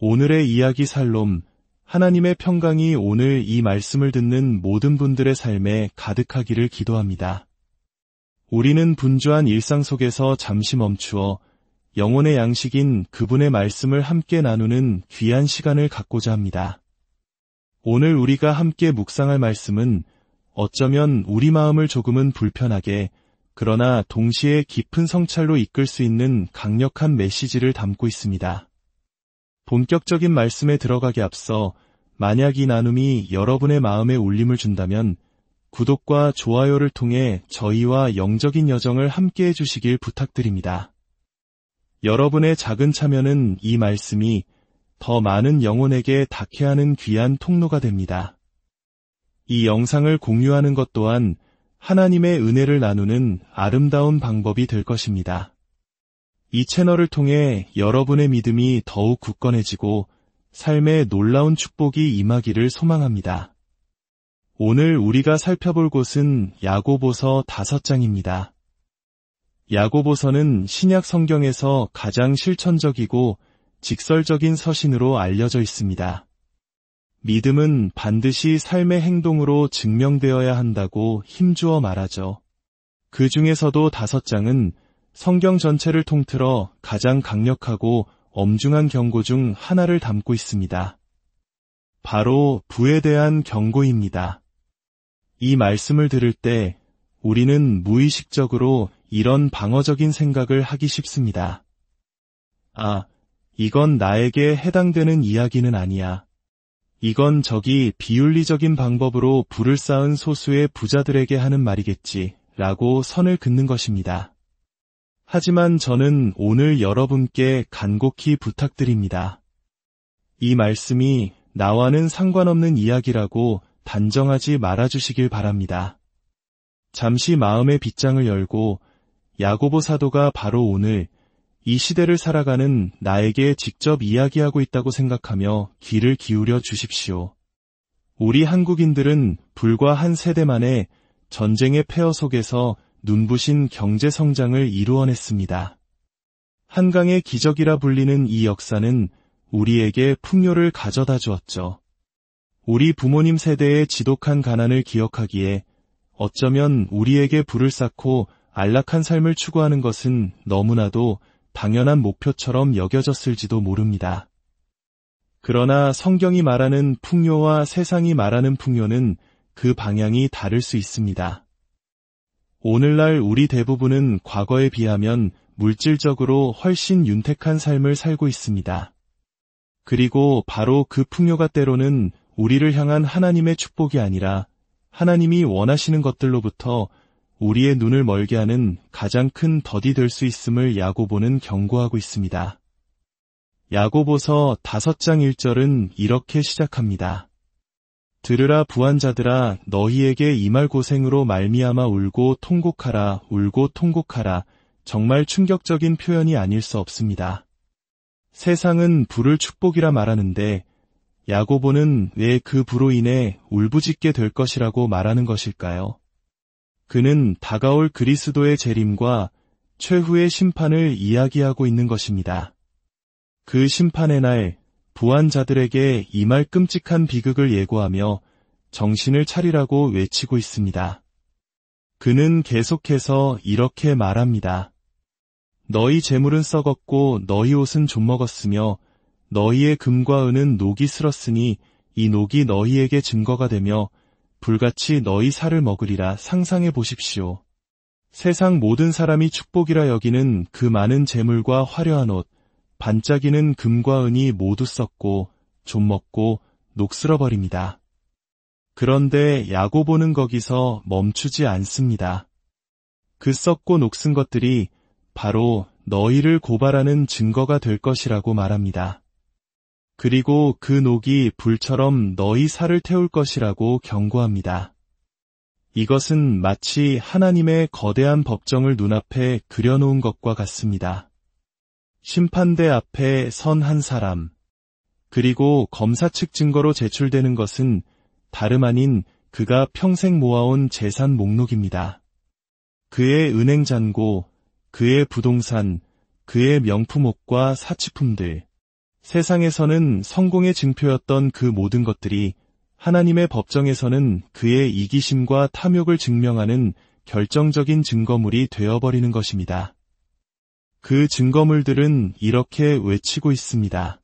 오늘의 이야기 살롬, 하나님의 평강이 오늘 이 말씀을 듣는 모든 분들의 삶에 가득하기를 기도합니다. 우리는 분주한 일상 속에서 잠시 멈추어 영혼의 양식인 그분의 말씀을 함께 나누는 귀한 시간을 갖고자 합니다. 오늘 우리가 함께 묵상할 말씀은 어쩌면 우리 마음을 조금은 불편하게, 그러나 동시에 깊은 성찰로 이끌 수 있는 강력한 메시지를 담고 있습니다. 본격적인 말씀에 들어가기 앞서 만약 이 나눔이 여러분의 마음에 울림을 준다면 구독과 좋아요를 통해 저희와 영적인 여정을 함께 해주시길 부탁드립니다. 여러분의 작은 참여는 이 말씀이 더 많은 영혼에게 닿게 하는 귀한 통로가 됩니다. 이 영상을 공유하는 것 또한 하나님의 은혜를 나누는 아름다운 방법이 될 것입니다. 이 채널을 통해 여러분의 믿음이 더욱 굳건해지고 삶에 놀라운 축복이 임하기를 소망합니다. 오늘 우리가 살펴볼 곳은 야고보서 5장입니다. 야고보서는 신약 성경에서 가장 실천적이고 직설적인 서신으로 알려져 있습니다. 믿음은 반드시 삶의 행동으로 증명되어야 한다고 힘주어 말하죠. 그 중에서도 5장은 성경 전체를 통틀어 가장 강력하고 엄중한 경고 중 하나를 담고 있습니다. 바로 부에 대한 경고입니다. 이 말씀을 들을 때 우리는 무의식적으로 이런 방어적인 생각을 하기 쉽습니다. 이건 나에게 해당되는 이야기는 아니야. 이건 저기 비윤리적인 방법으로 부를 쌓은 소수의 부자들에게 하는 말이겠지, 라고 선을 긋는 것입니다. 하지만 저는 오늘 여러분께 간곡히 부탁드립니다. 이 말씀이 나와는 상관없는 이야기라고 단정하지 말아주시길 바랍니다. 잠시 마음의 빗장을 열고 야고보 사도가 바로 오늘 이 시대를 살아가는 나에게 직접 이야기하고 있다고 생각하며 귀를 기울여 주십시오. 우리 한국인들은 불과 한 세대 만에 전쟁의 폐허 속에서 눈부신 경제 성장을 이루어냈습니다. 한강의 기적이라 불리는 이 역사는 우리에게 풍요를 가져다 주었죠. 우리 부모님 세대의 지독한 가난을 기억하기에 어쩌면 우리에게 불을 쌓고 안락한 삶을 추구하는 것은 너무나도 당연한 목표처럼 여겨졌을지도 모릅니다. 그러나 성경이 말하는 풍요와 세상이 말하는 풍요는 그 방향이 다를 수 있습니다. 오늘날 우리 대부분은 과거에 비하면 물질적으로 훨씬 윤택한 삶을 살고 있습니다. 그리고 바로 그 풍요가 때로는 우리를 향한 하나님의 축복이 아니라 하나님이 원하시는 것들로부터 우리의 눈을 멀게 하는 가장 큰 덫이 될 수 있음을 야고보는 경고하고 있습니다. 야고보서 5장 1절은 이렇게 시작합니다. 들으라 부한자들아, 너희에게 임할 고생으로 말미암아 울고 통곡하라, 울고 통곡하라. 정말 충격적인 표현이 아닐 수 없습니다. 세상은 불을 축복이라 말하는데 야고보는 왜 그 불로 인해 울부짖게 될 것이라고 말하는 것일까요? 그는 다가올 그리스도의 재림과 최후의 심판을 이야기하고 있는 것입니다. 그 심판의 날, 부한 자들에게 임할 끔찍한 비극을 예고하며 정신을 차리라고 외치고 있습니다. 그는 계속해서 이렇게 말합니다. 너희 재물은 썩었고 너희 옷은 좀먹었으며 너희의 금과 은은 녹이 슬었으니 이 녹이 너희에게 증거가 되며 불같이 너희 살을 먹으리라. 상상해 보십시오. 세상 모든 사람이 축복이라 여기는 그 많은 재물과 화려한 옷, 반짝이는 금과 은이 모두 썩고 좀먹고 녹슬어버립니다. 그런데 야고보는 거기서 멈추지 않습니다. 그 썩고 녹슨 것들이 바로 너희를 고발하는 증거가 될 것이라고 말합니다. 그리고 그 녹이 불처럼 너희 살을 태울 것이라고 경고합니다. 이것은 마치 하나님의 거대한 법정을 눈앞에 그려놓은 것과 같습니다. 심판대 앞에 선 한 사람, 그리고 검사 측 증거로 제출되는 것은 다름 아닌 그가 평생 모아온 재산 목록입니다. 그의 은행 잔고, 그의 부동산, 그의 명품 옷과 사치품들, 세상에서는 성공의 증표였던 그 모든 것들이 하나님의 법정에서는 그의 이기심과 탐욕을 증명하는 결정적인 증거물이 되어버리는 것입니다. 그 증거물들은 이렇게 외치고 있습니다.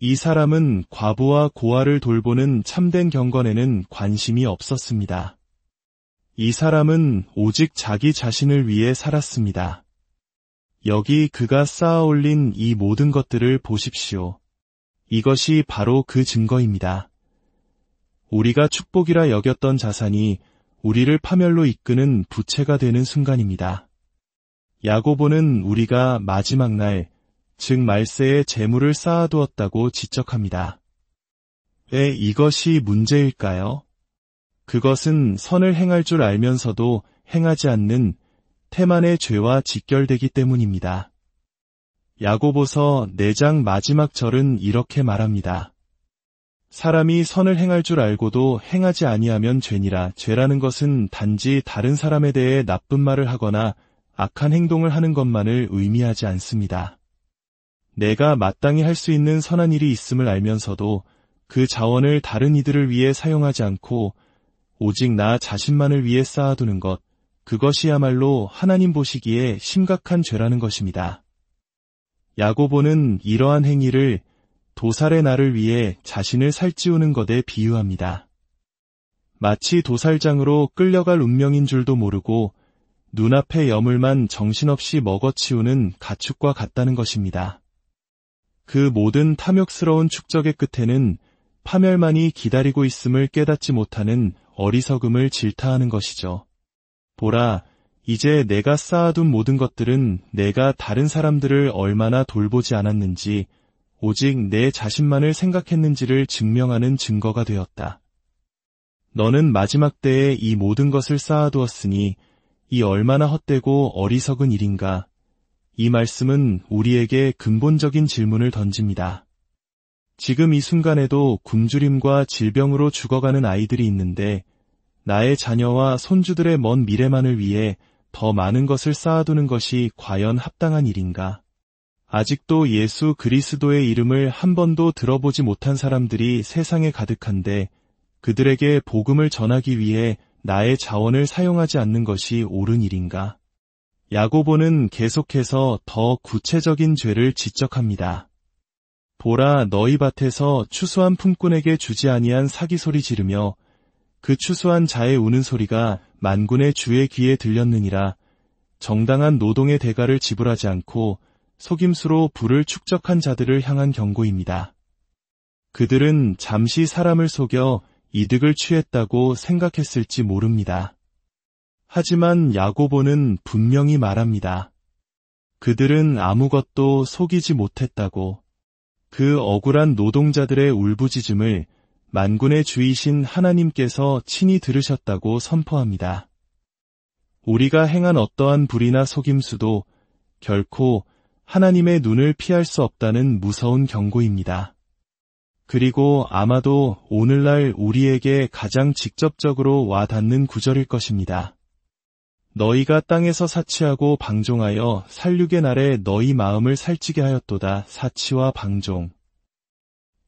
이 사람은 과부와 고아를 돌보는 참된 경건에는 관심이 없었습니다. 이 사람은 오직 자기 자신을 위해 살았습니다. 여기 그가 쌓아 올린 이 모든 것들을 보십시오. 이것이 바로 그 증거입니다. 우리가 축복이라 여겼던 자산이 우리를 파멸로 이끄는 부채가 되는 순간입니다. 야고보는 우리가 마지막 날, 즉 말세에 재물을 쌓아두었다고 지적합니다. 왜 이것이 문제일까요? 그것은 선을 행할 줄 알면서도 행하지 않는 태만의 죄와 직결되기 때문입니다. 야고보서 4장 마지막 절은 이렇게 말합니다. 사람이 선을 행할 줄 알고도 행하지 아니하면 죄니라. 죄라는 것은 단지 다른 사람에 대해 나쁜 말을 하거나 악한 행동을 하는 것만을 의미하지 않습니다. 내가 마땅히 할 수 있는 선한 일이 있음을 알면서도 그 자원을 다른 이들을 위해 사용하지 않고 오직 나 자신만을 위해 쌓아두는 것, 그것이야말로 하나님 보시기에 심각한 죄라는 것입니다. 야고보는 이러한 행위를 도살의 날을 위해 자신을 살찌우는 것에 비유합니다. 마치 도살장으로 끌려갈 운명인 줄도 모르고 눈앞의 여물만 정신없이 먹어치우는 가축과 같다는 것입니다. 그 모든 탐욕스러운 축적의 끝에는 파멸만이 기다리고 있음을 깨닫지 못하는 어리석음을 질타하는 것이죠. 보라, 이제 내가 쌓아둔 모든 것들은 내가 다른 사람들을 얼마나 돌보지 않았는지, 오직 내 자신만을 생각했는지를 증명하는 증거가 되었다. 너는 마지막 때에 이 모든 것을 쌓아두었으니 이 얼마나 헛되고 어리석은 일인가. 이 말씀은 우리에게 근본적인 질문을 던집니다. 지금 이 순간에도 굶주림과 질병으로 죽어가는 아이들이 있는데 나의 자녀와 손주들의 먼 미래만을 위해 더 많은 것을 쌓아두는 것이 과연 합당한 일인가? 아직도 예수 그리스도의 이름을 한 번도 들어보지 못한 사람들이 세상에 가득한데 그들에게 복음을 전하기 위해 나의 자원을 사용하지 않는 것이 옳은 일인가? 야고보는 계속해서 더 구체적인 죄를 지적합니다. 보라, 너희 밭에서 추수한 품꾼에게 주지 아니한 사기 소리 지르며 그 추수한 자의 우는 소리가 만군의 주의 귀에 들렸느니라. 정당한 노동의 대가를 지불하지 않고 속임수로 부를 축적한 자들을 향한 경고입니다. 그들은 잠시 사람을 속여 이득을 취했다고 생각했을지 모릅니다. 하지만 야고보는 분명히 말합니다. 그들은 아무것도 속이지 못했다고. 그 억울한 노동자들의 울부짖음을 만군의 주이신 하나님께서 친히 들으셨다고 선포합니다. 우리가 행한 어떠한 불의나 속임수도 결코 하나님의 눈을 피할 수 없다는 무서운 경고입니다. 그리고 아마도 오늘날 우리에게 가장 직접적으로 와 닿는 구절일 것입니다. 너희가 땅에서 사치하고 방종하여 살육의 날에 너희 마음을 살찌게 하였도다. 사치와 방종.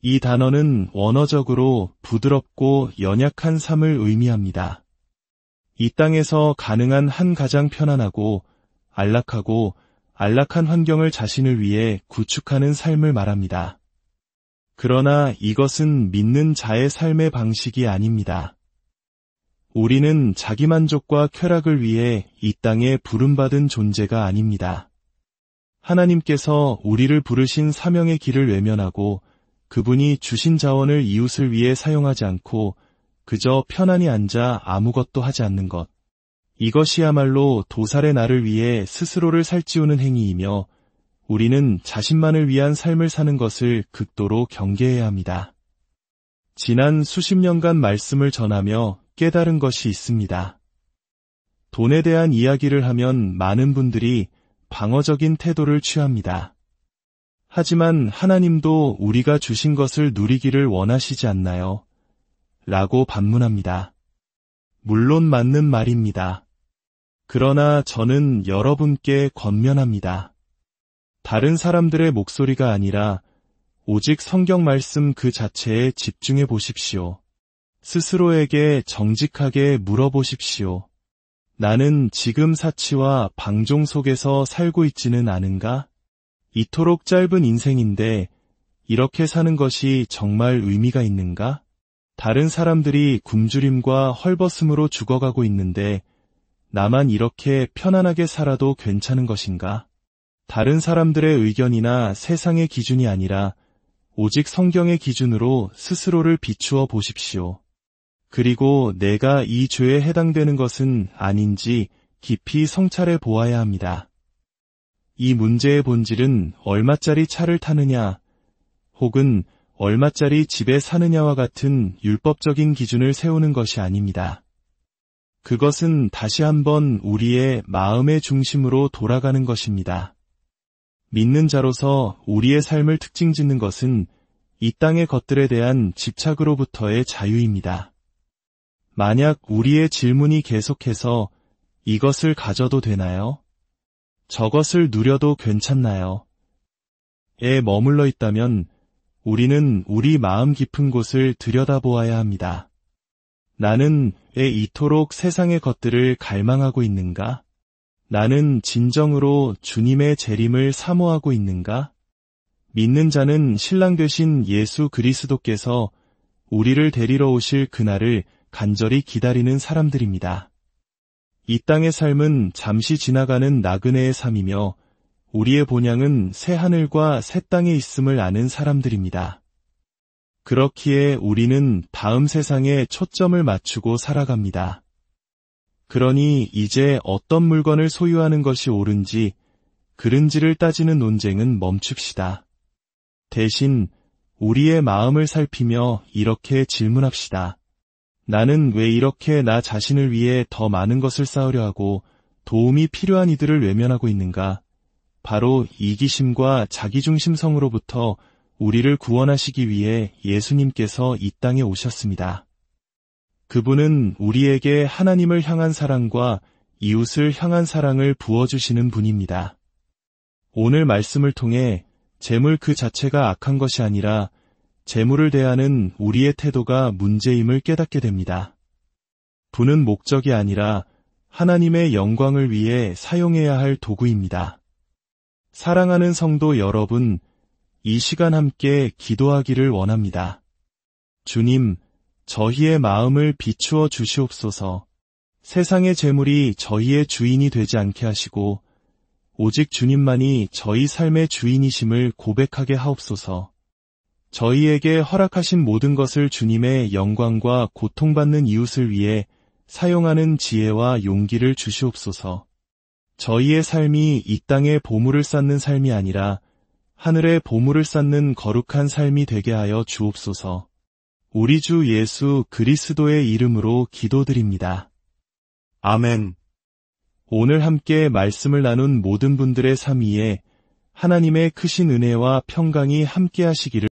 이 단어는 원어적으로 부드럽고 연약한 삶을 의미합니다. 이 땅에서 가능한 한 가장 편안하고 안락한 환경을 자신을 위해 구축하는 삶을 말합니다. 그러나 이것은 믿는 자의 삶의 방식이 아닙니다. 우리는 자기만족과 쾌락을 위해 이 땅에 부름받은 존재가 아닙니다. 하나님께서 우리를 부르신 사명의 길을 외면하고 그분이 주신 자원을 이웃을 위해 사용하지 않고 그저 편안히 앉아 아무것도 하지 않는 것. 이것이야말로 도살의 날을 위해 스스로를 살찌우는 행위이며 우리는 자신만을 위한 삶을 사는 것을 극도로 경계해야 합니다. 지난 수십 년간 말씀을 전하며 깨달은 것이 있습니다. 돈에 대한 이야기를 하면 많은 분들이 방어적인 태도를 취합니다. 하지만 하나님도 우리가 주신 것을 누리기를 원하시지 않나요? 라고 반문합니다. 물론 맞는 말입니다. 그러나 저는 여러분께 권면합니다. 다른 사람들의 목소리가 아니라 오직 성경 말씀 그 자체에 집중해 보십시오. 스스로에게 정직하게 물어보십시오. 나는 지금 사치와 방종 속에서 살고 있지는 않은가? 이토록 짧은 인생인데 이렇게 사는 것이 정말 의미가 있는가? 다른 사람들이 굶주림과 헐벗음으로 죽어가고 있는데 나만 이렇게 편안하게 살아도 괜찮은 것인가? 다른 사람들의 의견이나 세상의 기준이 아니라 오직 성경의 기준으로 스스로를 비추어 보십시오. 그리고 내가 이 죄에 해당되는 것은 아닌지 깊이 성찰해 보아야 합니다. 이 문제의 본질은 얼마짜리 차를 타느냐, 혹은 얼마짜리 집에 사느냐와 같은 율법적인 기준을 세우는 것이 아닙니다. 그것은 다시 한번 우리의 마음의 중심으로 돌아가는 것입니다. 믿는 자로서 우리의 삶을 특징 짓는 것은 이 땅의 것들에 대한 집착으로부터의 자유입니다. 만약 우리의 질문이 계속해서 이것을 가져도 되나요? 저것을 누려도 괜찮나요? 에 머물러 있다면 우리는 우리 마음 깊은 곳을 들여다보아야 합니다. 나는 왜 이토록 세상의 것들을 갈망하고 있는가? 나는 진정으로 주님의 재림을 사모하고 있는가? 믿는 자는 신랑 되신 예수 그리스도께서 우리를 데리러 오실 그날을 간절히 기다리는 사람들입니다. 이 땅의 삶은 잠시 지나가는 나그네의 삶이며 우리의 본향은 새 하늘과 새 땅에 있음을 아는 사람들입니다. 그렇기에 우리는 다음 세상에 초점을 맞추고 살아갑니다. 그러니 이제 어떤 물건을 소유하는 것이 옳은지 그른지를 따지는 논쟁은 멈춥시다. 대신 우리의 마음을 살피며 이렇게 질문합시다. 나는 왜 이렇게 나 자신을 위해 더 많은 것을 쌓으려 하고 도움이 필요한 이들을 외면하고 있는가? 바로 이기심과 자기중심성으로부터 우리를 구원하시기 위해 예수님께서 이 땅에 오셨습니다. 그분은 우리에게 하나님을 향한 사랑과 이웃을 향한 사랑을 부어주시는 분입니다. 오늘 말씀을 통해 재물 그 자체가 악한 것이 아니라 재물을 대하는 우리의 태도가 문제임을 깨닫게 됩니다. 부는 목적이 아니라 하나님의 영광을 위해 사용해야 할 도구입니다. 사랑하는 성도 여러분, 이 시간 함께 기도하기를 원합니다. 주님, 저희의 마음을 비추어 주시옵소서. 세상의 재물이 저희의 주인이 되지 않게 하시고 오직 주님만이 저희 삶의 주인이심을 고백하게 하옵소서. 저희에게 허락하신 모든 것을 주님의 영광과 고통받는 이웃을 위해 사용하는 지혜와 용기를 주시옵소서. 저희의 삶이 이 땅에 보물을 쌓는 삶이 아니라 하늘에 보물을 쌓는 거룩한 삶이 되게 하여 주옵소서. 우리 주 예수 그리스도의 이름으로 기도드립니다. 아멘. 오늘 함께 말씀을 나눈 모든 분들의 삶 위에 하나님의 크신 은혜와 평강이 함께 하시기를